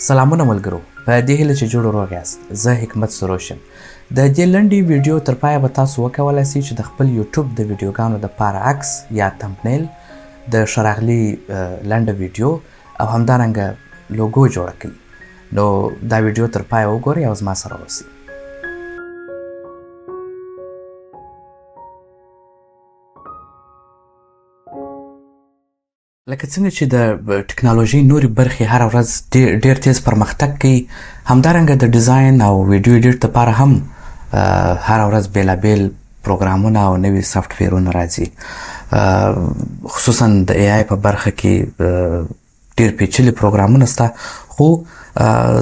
سلامونه ملګرو، په دې هیله چې جوړ روغ یاست. زه حکمت سروش یم. د دې لنډې ویډیو تر پایه به تاسو وکولای شئ چې د خپل یوټوب د ویډیوګانو دپاره عکس یا تمبنېل د راغلي لنډه ویډیو او همدارنګه لوګو جوړه کړئ. نو دا ویډیو تر پایه وګورئ او زما سره اوسئ. لکه څنګه چې د ټکنالوژۍ نورې برخې هره ورځ ډېر تیز پرمختګ کوي، همدارنګه د ډیزاین او ویډیو ایډیټ لپاره هم هره ورځ بېلابېل پروګرامونه او نوي سافټویرونه راځي. خصوصا د اے آی په برخه کې ډېر پیچلي پروګرامونه شته، خو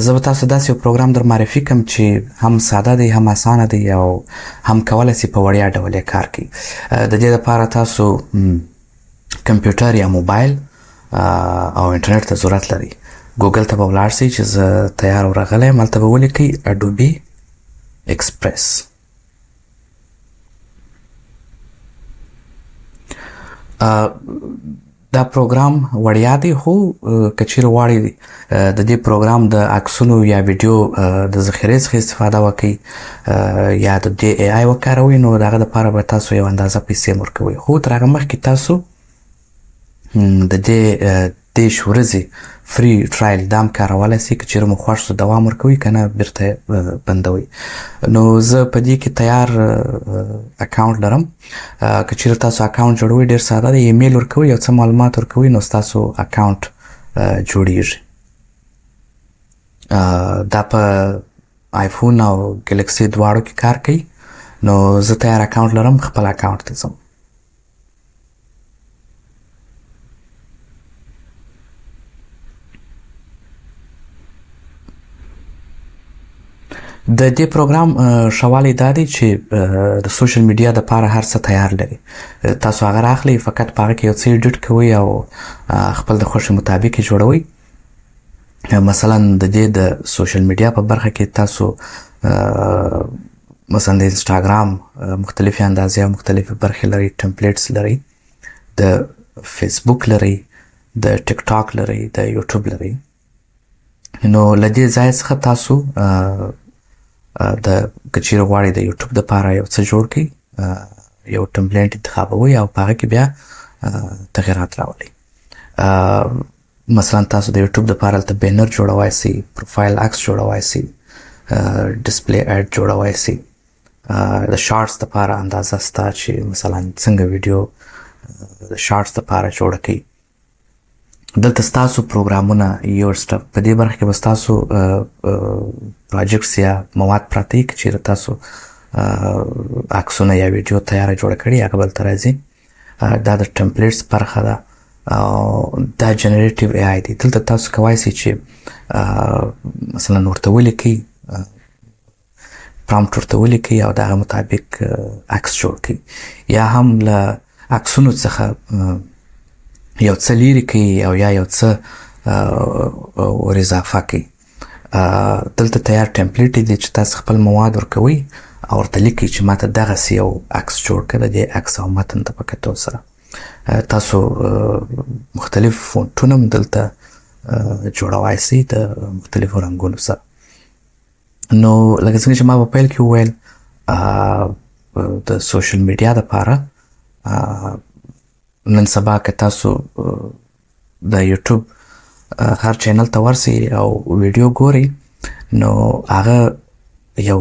زه به تاسو داسې یو پروګرام در معرفي کړم چې هم ساده دی، هم اسانه دی او هم کولی شي په وړیا ډول یې کار کوي. د دې لپاره تاسو کمپیوټر یا موبایل او انټرنیټ ته ضرورت لري. ګوګل ته به ولاړ شئ چې زه تیار او راغلی یم، هلته به ولیکئ اډوبي اکسپریس. دا پروګرام وړیا دی، خو که چیرې غواړئ د دې پروګرام د عکسونو یا ویډیو د ذخیرې څخه استفاده وکړئ یا د دې اے آی وکاروئ، نو د هغه دپاره به تاسو یو اندازه پیسې هم ورکوئ. خو تر هغه مخکې تاسو د دې دېرش ورځې فری ټرایل دا هم کارولی شئ. که چیرې مو خوښ شو دوام ورکوئ، که نه بیرته بندوئ. نو زه په دې کې تیار اکاونټ لرم. که چیرې تاسو اکاونټ جوړوئ ډېر ساده دی، ایمیل ورکوئ، یو څه معلومات ورکوئ، نو ستاسو اکاونټ جوړیږي. دا په آیفون او ګلیکسي دواړو کې کار کوي. نو زه تیار اکاونټ لرم، خپل اکاونټ ته ځم. د دې پروګرام ښه والی دا دی چې د سوشل میډیا دپاره هر څه تیار لري. تاسو هغه راخلئ، فقط په هغه کې یو څه ایډیټ کوئ او خپل د خوښې مطابق یې جوړوئ. مثلا د دې د سوشل میډیا په برخه کې تاسو مثلا د انسټاګرام مختلفې اندازې او مختلفې برخې لرئ، ټمپلیټس لرئ، د فیسبوک لرئ، د ټیک ټاک لرئ، د یوټوب لرئ. نو له دې ځای څخه تاسو که چیرې غواړئ د یوټوب دپاره یو څه جوړ کړئ، یو ټمپلیټ انتخابوئ او په هغه کې بیا تغیرات راولئ. مثلا تاسو د یوټوب دپاره هلته بینر جوړولی شئ، پروفایل عکس جوړولی شئ، ډسپلی ایډ جوړولی شئ. د شارټس دپاره اندازه شته چې مثلا څنګه ویډیو د شارټس دپاره جوړه کړئ. دلته ستاسو پروګرامونه یور سټف په دې برخه کې به ستاسو پروجیکټس یا مواد پراته وي. که چیرې تاسو عکسونه یا ویډیو تیاره جوړه کړي، هغه به دلته راځي. دا د ټمپلیټس برخه ده او دا جنریټیو اے آی دی. دلته تاسو کولی شئ چې مثلا ورته ولیکئ، پرامپټ ورته ولیکئ او د هغه مطابق عکس جوړ کړئ، یا هم له عکسونو څخه یو څه لیرې کوي او یا یو څه ور اضافه کوي. دلته تیار ټمپلیټ دی چې تاسو خپل مواد ورکوئ او ورته لیکئ چې ماته دغسې یو عکس جوړ کړه. د دې عکس او متن ته په کتو سره تاسو مختلف فونټونه هم دلته جوړولی شئ د مختلفو رنګونو سره. نو لکه څنګه چې ما په پیل کې وویل، د سوشل میډیا دپاره نن سبا که تاسو د یوټوب هر چینل ته ورسئ او ویډیو ګورئ، نو هغه یو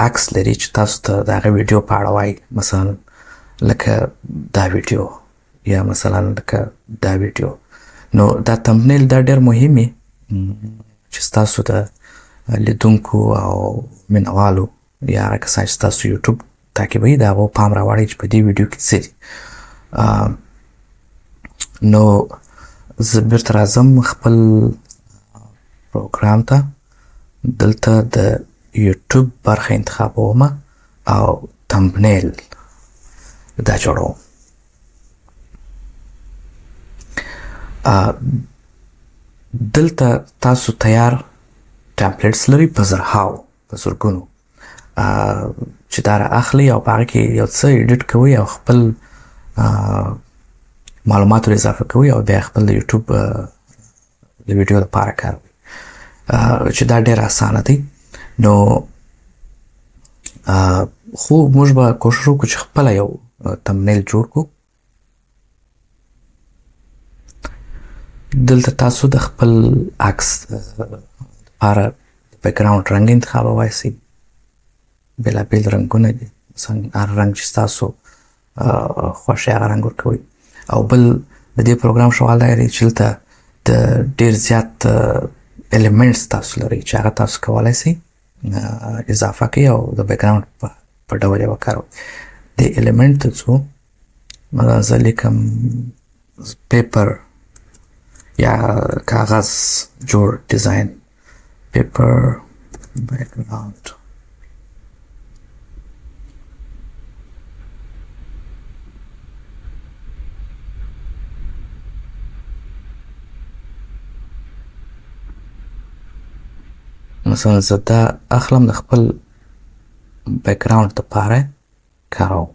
عکس لري چې تاسو ته د هغه ویډیو په اړه وایي. مثلا لکه دا ویډیو یا مثلا لکه دا ویډیو. نو دا تمبنېل دا ډېر مهم وي چې ستاسو د لیدونکو او مینوالو یا هغه کسان چې ستاسو یوټوب تعقیبوي د هغو پام راواړئ چې په دې ویډیو کې څه دي. نو زه بیرته راځم خپل پروګرام ته. دلته د یوټوب برخه انتخابوم او تمبنېل دا جوړوم. دلته تاسو تیار ټمپلیټس لرئ په زرهاو، په زرګونو چې دا را اخلئ او په هغه کې یو څه ایډیټ کوئ او خپل معلومات ور اضافه کوئ او بیا خپل د یوټوب د ویډیو لپاره کاروئ. چې دا ډېر اسانه دی. نو خو موږ به کوشش وکړو چې خپله یو تمبنېل جوړ کړو. دلته تاسو د خپل عکس لپاره بیکګراوند رنګ انتخابولی شئ. بېلابېل رنګونه دي، مثلا هر رنګ چې ستاسو خوښ هغه رنګ ورکوئ. او بل د دې پروګرام ښه والی دا دی چې دلته د ډېر زیات الیمنټس تاسو لرئ چې هغه تاسو کولی شئ اضافه کړئ او د بیکګراوند په ډول یې وکاروئ. دې الیمنټ ته ځو، زه لیکم پیپر یا کاغذ جوړ ډیزاین، پیپر بیکګراوند. مثلا زه دا اخلم د خپل بیکګراوند دپاره کاروم.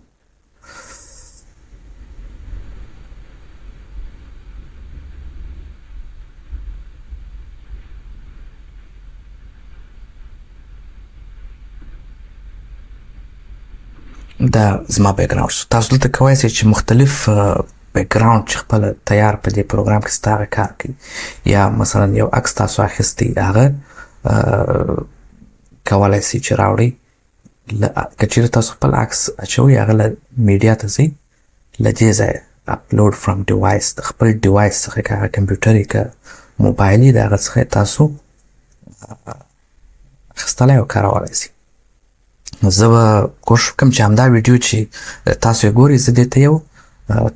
دا زما بیکګراوند شو. تاسو دلته کولی شئ چې مختلف بیکګراوند چې خپله تیار په دې پروګرام کې ستا هغه کار کوي. یا مثلا یو عکس تاسو اخیستی هغه کولی شئ چې راوړئ. که چېرې تاسو خپل عکس اچوئ هغه له میډیا ته ځئ، له دې ځایه اپلوډ فرام ډیوایس، د خپل ډیوایس څخه که هغه کمپیوټر یې که موبایل یې د هغه څخه تاسو اخیستلی او کارولی شئ. زه به کوشش وکړم چې همدا ویډیو چې تاسو یې ګورئ زه دې ته یو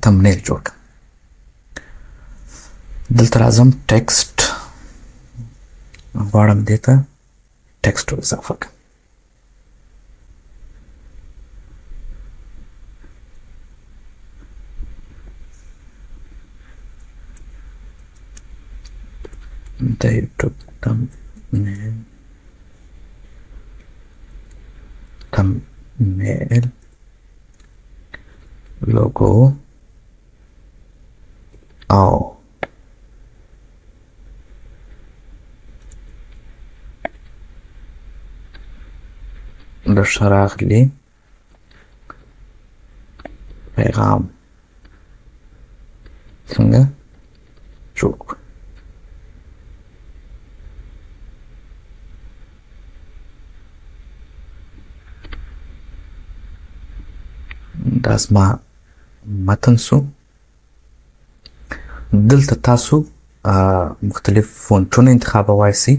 تمبنېل جوړ کړم. دلته راځم ټیکسټ غواړم دې ته ټیکسټ اضافه کړم. د یوټوب تمبنېل لوګو او د راغلي پیغام څنګه جوړ کړو. دا زما متن سو. دلته تاسو مختلف فونټونه انتخابولی شئ.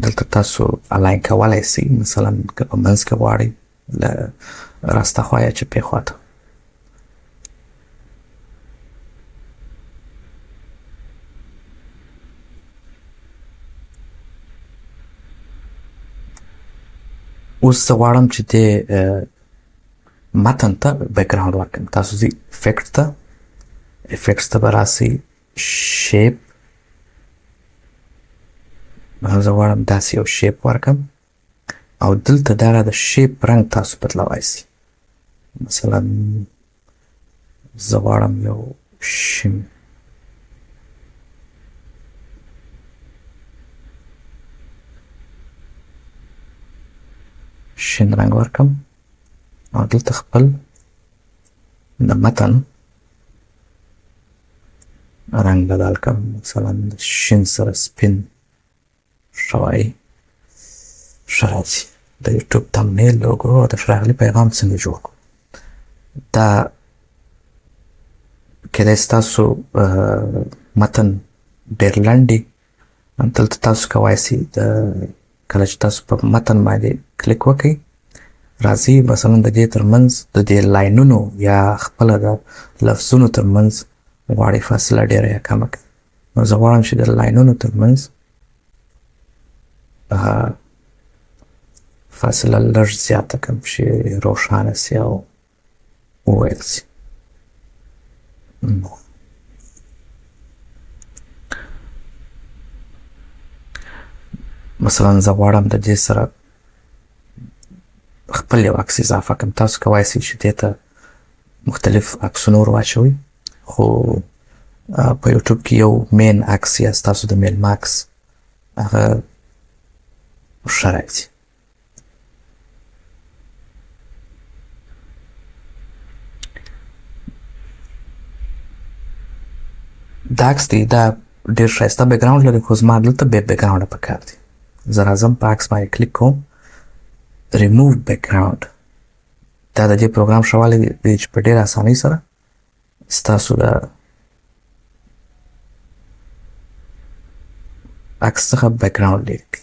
دلته تاسو الاین کولی شئ، مثلا که په منځ کې غواړئ له راسته خوا یا چپې خوا ته. اوس زه غواړم چې دې متن ته بیکګراوند ورکړم. تاسو ځئ افیکټ ته، افیکټس ته به راسئ، شیپ. زه غواړم داسې یو شیپ ورکړم او دلته دغه د شیپ رنګ تاسو بدلولی شئ. مثلا زه غواړم یو شین رنګ ورکړم او دلته خپل د متن رنګ بدل کړم. مثلا د شین سره سپین شوی ښه راځي. د یوټوب تمبنېل لوګو او د راغلي پیغام څنګه جوړ کړو. دا کیدای شي تاسو متن ډېر لنډ وي. دلته تاسو کولی شئ کله چې تاسو په متن باندې کلیک وکړئ راځي مثلا د دې ترمنځ د دې لاینونو یا خپله د لفظونو ترمنځ غواړئ فاصله ډېره یا کمه کړئ. نو زه غواړم چې د لاینونو ترمنځ فاصله لږ زیاته کړم چې روښانه سي او وویل سي. مثلا زه غواړم د دې سره خپل یو عکس اضافه کړم. تاسو کولی شئ چې دې ته مختلف عکسونه ور واچوئ خو په یوټوب کې یو مین عکس یا ستاسو د میلمه عکس هغه ښه راځي. دا عکس دی دا ډېر ښایسته بیکګراونډ لري خو زما دلته بې بیکګراونډه پکار دی. زه راځم په عکس باندې کلیک کوم ریموو بیکګراونډ. دا د دې پروګرام ښه والی دی چې په ډېره اسانۍ سره ستاسو د عکس څخه بیکګراونډ لرې کړي.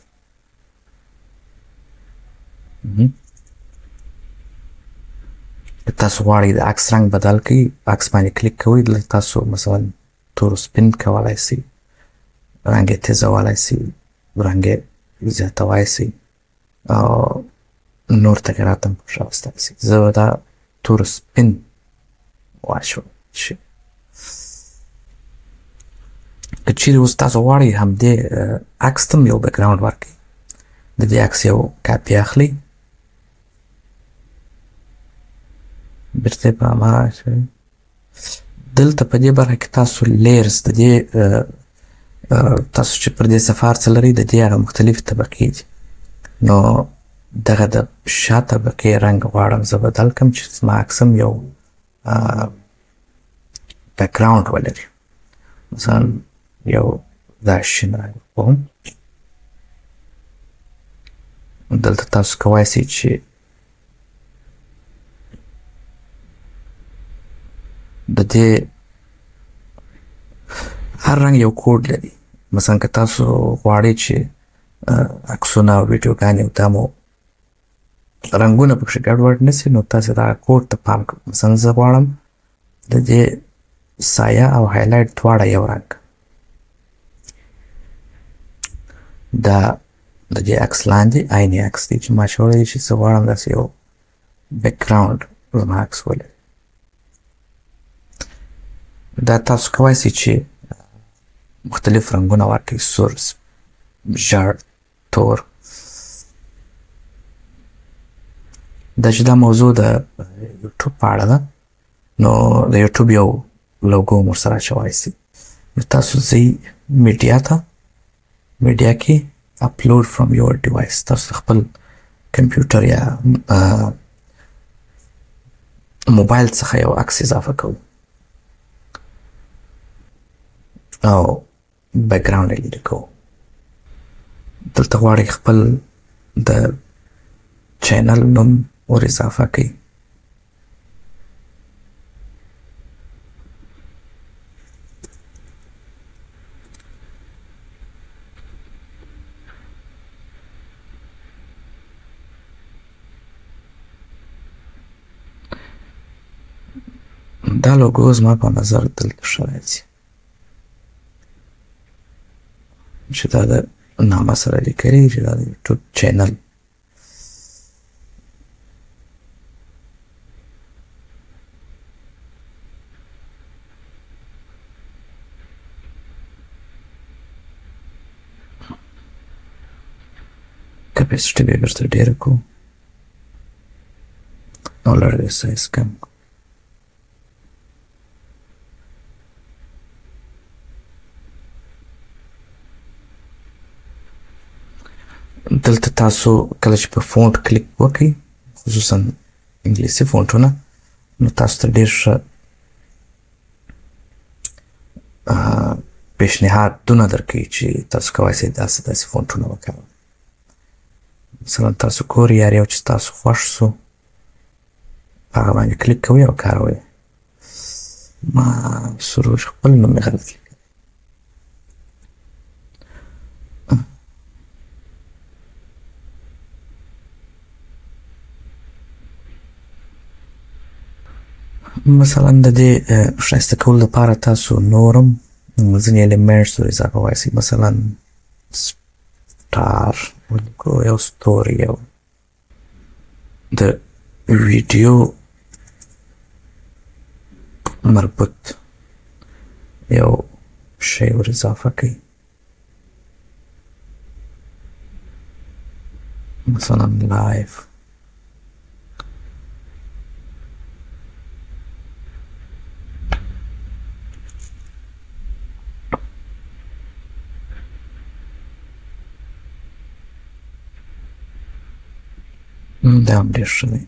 که تاسو غواړئ د عکس رنګ بدل کړئ عکس باندې کلیک کوئ دلته تاسو مثلا تور سپین کولی سئ، رنګ یې تیزولی سئ، رنګ یې زیاتولی سئ او نور تغیرات هم پکې راوستلی سئ. زه به دا تور سپین واچوم چې که چیرې اوس تاسو غواړئ همدې عکس ته هم یو بیکګراونډ ورکړئ د دې عکس یو کاپي اخلئ بیرته یې په هماغه شی دلته په دې برخه کې تاسو لیرز د دې تاسو چې پر دې صفحه هر څه لرئ د دې هغه مختلفې طبقې دي نو دغه د شا طبقې رنګ غواړم زه بدل کړم چې زما عکس هم یو بیکګراونډ ولري. مثلا یو دا شین رنګ کوم دلته تاسو کولی سئ چې د دې هر رنګ یو کوډ لري. مثلا که تاسو غواړئ چې عکسونه او ویډیوګانې او دا مو رنګونه پکښې ګډوډ نه سي نو تاسې دغه کوډ ته پام کوئ. مثلا زه غواړم د دې سایه او هایلایټ دواړه یو رنګ. دا د دې عکس لاندې عیني عکس دی چې ما اچولی دی چې زه غواړم داسې یو بیکګراونډ زما عکس ولري. دا تاسو کولی سئ چې مختلف رنګونه ورکړئ سور، ژړ، تور. دا چې دا موضوع د یوټوب په اړه ده نو د یوټوب یو لوګو هم ورسره اچولی سئ. نو تاسو ځئ میډیا ته، میډیا کې اپلوډ فرام یور ډیوایس تاسو د خپل کمپیوټر یا موبایل څخه یو عکس اضافه کوئ او بیکګراونډ یې لرې کوو. دلته غواړئ خپل د چینل نوم ور اضافه کړئ. دا لوګو زما په نظر دلته ښه راځي چې دا د نامه سره لیکلي چې دا د یوټوب چینل. کپیسټي به یې ورته ډېره کړو او لږ یې سایز کم کړو. دلته تاسو کله چې په فونټ کلیک وکړئ خصوصا انګلیسي فونټونه نو تاسو ته ډېر ښه پیشنهادونه درکوي چې تاسو کولی سئ داسې داسې فونټونه وکاروئ. مثلا تاسو ګورئ هر یو چې تاسو خوښ سو په هغه باندې کلیک کوئ او کاروئ. ما سروش خپل نوم یې غلط لیکلی. مثلا د دې ښایسته کولو لپاره تاسو نورم ځینې الیمنټس ور اضافولی سئ. مثلا سټار ولیکو یو ستوری یو د ویډیو مربوط یو شی ور اضافه کړئ. مثلا لایف دا هم ډېر ښه دی.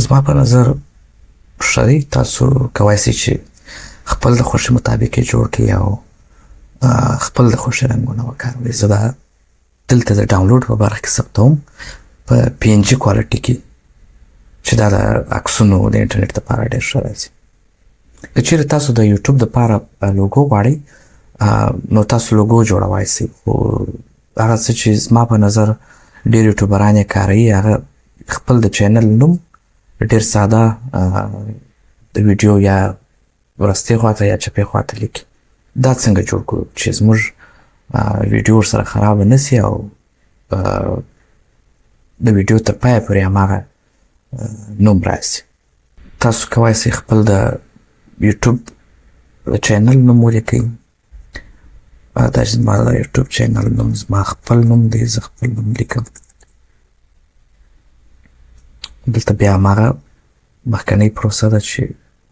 زما په نظر ښه دی. تاسو کولی شئ چې خپل د خوښې مطابق یې جوړ کړئ او خپل د خوښې رنګونه وکاروئ. زه دا دلته د ډاونلوډ په برخه کې ثبتوم په PNG کوالټي کې چې دا د عکسونو د انټرنیټ لپاره ډېر ښه راځي. که چیرې تاسو د یوټوب دپاره لوګو غواړئ نو تاسو لوګو جوړولی شئ، خو هغه څه چې زما په نظر ډېر یوټوبران یې کاروي هغه خپل د چینل نوم ډېر ساده د ویډیو یا وروستۍ خواته یا چپې خواته لیکي. دا څنګه جوړ کړو چې زموږ ویډیو ورسره خرابه نه سي او د ویډیو تر پایه پورې هماغه نوم راسي. تاسو کولی شئ خپل د یوټوب چینل نوم ولیکئ. دا چې زما د یوټوب چینل نوم زما خپل نوم دی، زه خپل نوم لیکم. دلته بیا هماغه مخکنۍ پروسه ده چې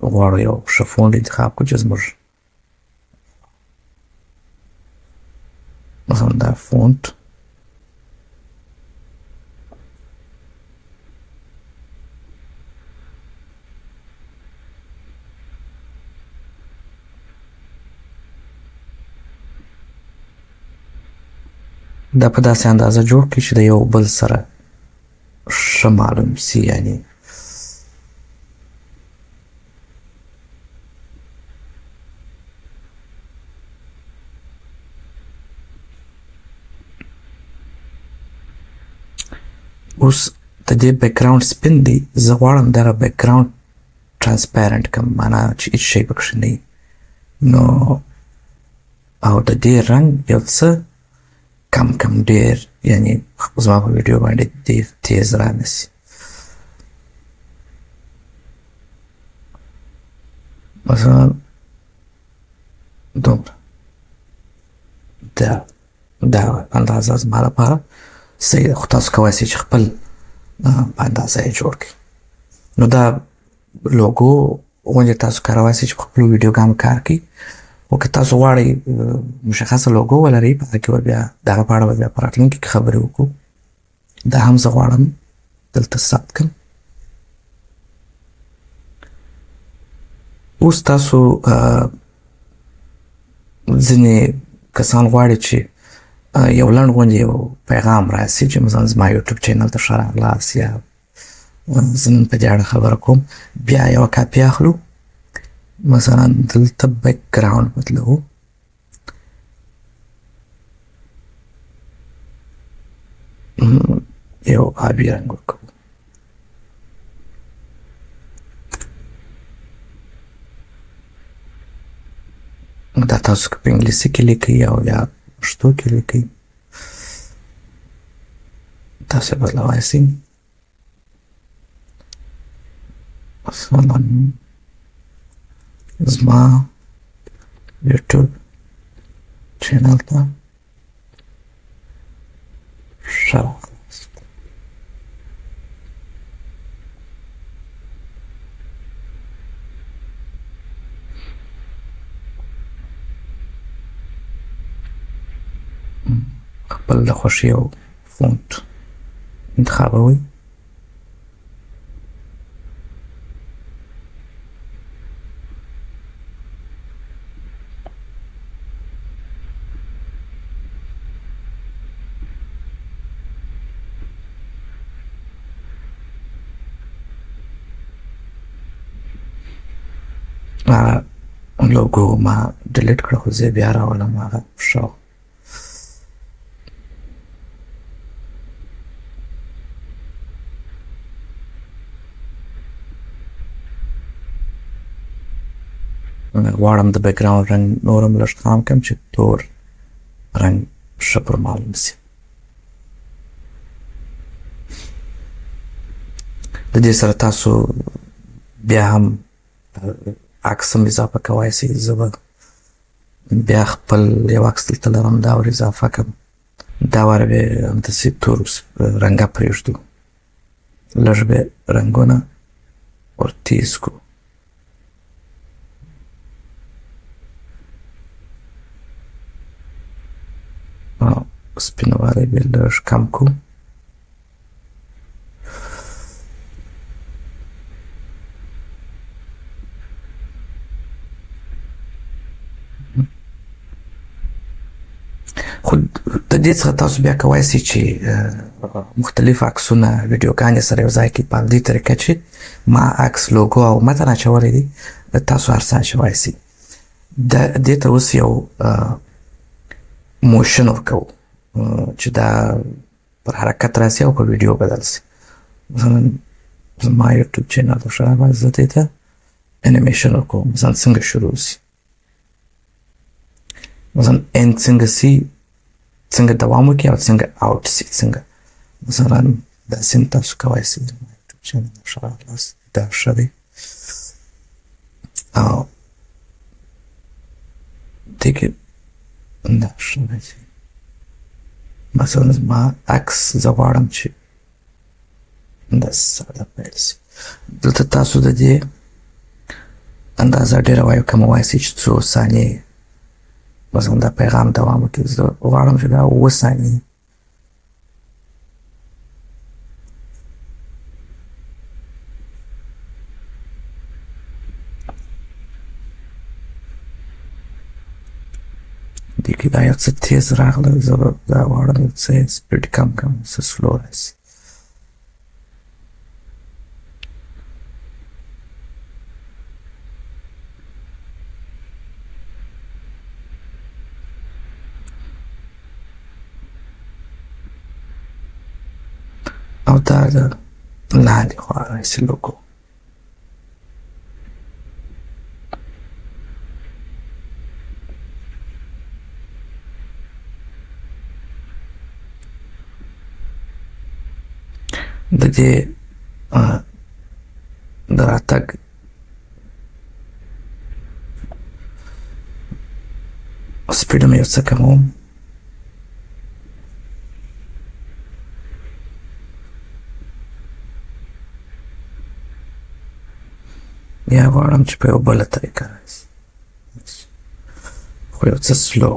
غواړو یو ښه فونټ انتخاب کړو چې زموږ مثلا دا فونټ دا په داسې اندازه جوړ کړي چې د یو بل سره ښه معلوم سي. یعنی اوس د دې بیکګراوند سپین دی، زه غواړم دغه بیکګراوند ترانسپیرنټ کړم، معنا چې هېڅ شی پکښې نه وي. نو او د دې رنګ یو څه کم ډېر، یعنی زما په ویډیو باندې ډېر تیز را نه سي. مثلا دومره دا اندازه زما لپاره صحیح ده، خو تاسو کولی شئ چې خپل په اندازه یې جوړ کړئ. نو دا لوګو غوندې تاسو کارولی شئ چې په خپلو ویډیوګانو کار کوي. خو که تاسو غواړئ مشخصه لوګو ولرئ، په هغه کې به بیا د هغه په اړه به بیا په راتلونکي کې خبرې وکړو. دا هم زه غواړم دلته ثبت کړم. اوس تاسو ځینې کسان غواړي چې یو لنډ غوندې یو پیغام راسي چې مثلا زما یوټوب چینل ته ښه راغلاست یا زه نن په دې اړه خبره کوم. بیا یوه کاپي اخلو، مثلا دلته بیکګراوند بدلوو، یو آبي رنګ ورکوو. دا تاسو که په انګلیسي کې لیکئ او یا پښتو کې لیکئ تاسو یې بدلولی شئ. مثلا زما یوټوب چینل ته ښه راغلاست. خپل د خوښې یو فونټ انتخابوئ. لوګو ما ډیلیټ کړه، خو زه یې بیا راولم. هغه ښه غواړم د بیکګراوند رنګ نور هم لږ خام کړم چې تور رنګ ښه پر معلوم شي. د دې سره تاسو بیا هم عکس هم اضافه کوای شئ. زه به بیا خپل یو عکس دلته لرم، دا ور اضافه کړم. دا وار به همداسې تور رنګه پرېږدو، لږ به رنګونه ور تیز کړو. سپینوالی به لږ کم کړو. خو د دې څخه تاسو بیا کولی شئ چې مختلف عکسونه ویډیوګانې سره یو ځای کړئ په همدې طریقه چې ما عکس لوګو او متن اچولی دی، تاسو هر څه اچولی شئ. دې ته اوس یو موشن ورکوو چې دا پر حرکت راسي او په ویډیو بدل شي. مثلا زما یوټوب چینل خراب، زه دې ته انیمیشن ورکوم. مثلا څنګه شروع شي، مثلا اند څنګه شي، څنګه دوام وکړي او څنګه آوټ شي. څنګه مثلا داسې هم تاسو کولی شئ. زما یوټوب چینل خلاص دا ښه دی او دې کې دا ښه دی. مثلا زما عکس زه غواړم چې داسې ساده پیل شي. دلته تاسو د دې اندازه ډېره وایو کمولی شئ چې څو ثانیې مثلا دا پیغام دوام وکړي. زه غواړم چې دا اووه ثانیې دې کې دا یو څه تیز راغله. زه به دا غواړم یو څه یې سپیډ کم کړم، څه سلو راشي. او دا د لاندې خوا راشي لوګو. د دې د راتګ سپیډ مې یو څه کموم. یا غواړم چې په یو بله طریقه راشي، خو یو څه سلو.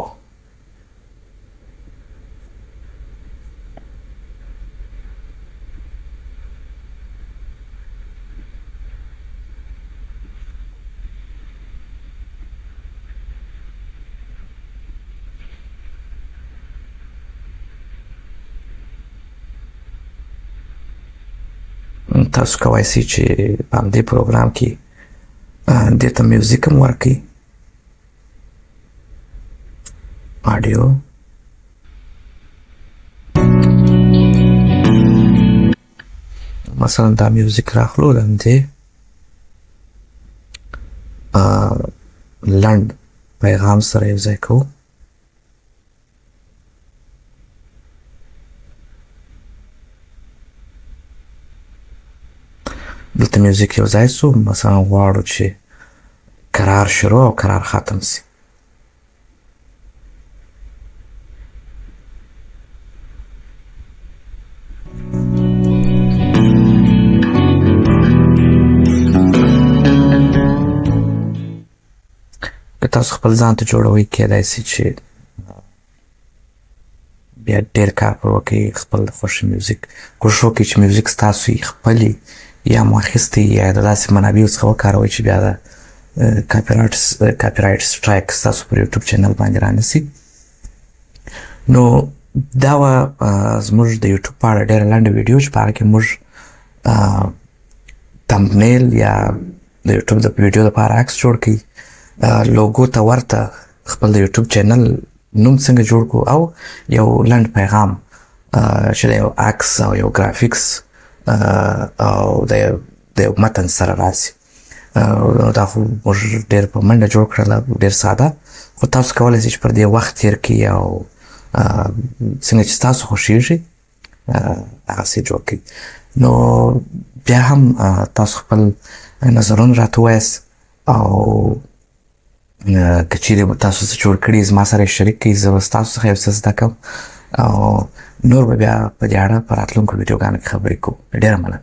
تاسو کولی شئ چې په همدې پروګرام کې دې ته میوزیک هم ورکړئ، آډیو. مثلا دا میوزیک راخلو د همدې لنډ پیغام سره یو ځای کوو. دلته میوزیک یو ځای سو. مثلا غواړو چې قرار شروع او قرار ختم سي. که تاسو خپل ځان ته جوړوئ کیدای سي چې بیا ډېر کار پر وکړئ، خپل د خوښې میوزیک کوښښ وکړئ چې میوزیک ستاسو یې خپلې یا مو اخیستی یا د داسې منابعو څخه وکاروئ چې بیا د کاپي رایټ سټرایک ستاسو پر یوټوب چینل باندې رانیسي. نو دا وه زموږ د یوټوب په اړه ډېره لنډه ویډیو چې په هغه کې موږ تمبنېل یا د یوټوب د ویډیو لپاره عکس جوړ کړئ، لوګو ته ورته خپل د یوټوب چینل نوم څنګه جوړ کړو، او یو لنډ پیغام چې د یو عکس او یو ګرافیکس او د یو متن سره راسي. دا خو موږ ډېر په منډه جوړ کړله، ډېر ساده، خو تاسو کولی شئ چې پر دې وخت تېر کړئ او څنګه چې ستاسو خوښېږي هغسې جوړ کړئ. نو بیا هم تاسو خپل نظرونه راته ووایاست او که چیرې تاسو څه جوړ کړي زما سره یې شریک کړئ، زه به ستاسو څخه یو څه زده کوم او نور به بیا په دې اړه په راتلونکو ویډیوګانو کې خبرې کوو. ډېره مننه.